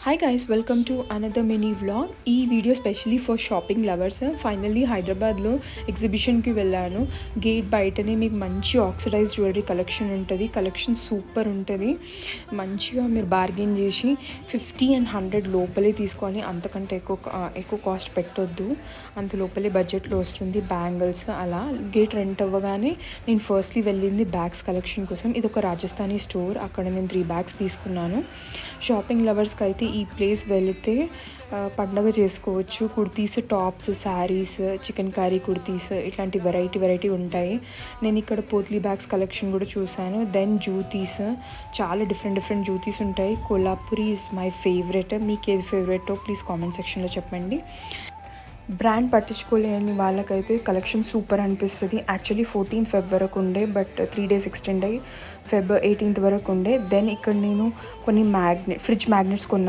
Hi guys, welcome to another mini vlog. ఈ video specially for shopping lovers. Finally హైదరాబాద్లో ఎగ్జిబిషన్కి వెళ్ళాను. Gate బయటనే మీకు మంచి ఆక్సిడైజ్ జ్యువెలరీ కలెక్షన్ ఉంటుంది. కలెక్షన్ సూపర్ ఉంటుంది. మంచిగా మీరు బార్గెన్ చేసి 50 and 100 లోపలే తీసుకోవాలి. అంతకంటే ఎక్కువ కాస్ట్ పెట్టొద్దు. అంత లోపలే బడ్జెట్లో వస్తుంది. బ్యాంగిల్స్ అలా గేట్ రెంట్ అవ్వగానే నేను ఫస్ట్లీ వెళ్ళింది బ్యాగ్స్ కలెక్షన్ కోసం. ఇది ఒక రాజస్థానీ స్టోర్. అక్కడ నేను 3 బ్యాగ్స్ తీసుకున్నాను. షాపింగ్ లవర్స్కి అయితే ఈ ప్లేస్ వెళితే పండగ చేసుకోవచ్చు. Kurtis, tops, saris, chicken curry kurtis ఇట్లాంటి వెరైటీ ఉంటాయి. నేను ఇక్కడ పోత్లీ బ్యాగ్స్ కలెక్షన్ కూడా చూశాను. దెన్ జ్యూతీస్, చాలా డిఫరెంట్ జ్యూతీస్ ఉంటాయి. Kolhapuri is my favourite. మీకు ఏది ఫేవరెటో ప్లీజ్ కామెంట్ సెక్షన్లో చెప్పండి. బ్రాండ్ పట్టించుకోలేని వాళ్ళకైతే కలెక్షన్ సూపర్ అనిపిస్తుంది. యాక్చువల్లీ 14th Feb వరకు ఉండే, బట్ 3 days ఎక్స్టెండ్ అయ్యి Feb 18th వరకు ఉండే. దెన్ ఇక్కడ నేను కొన్ని ఫ్రిడ్జ్ మ్యాగ్నెట్స్ కొన్నాను.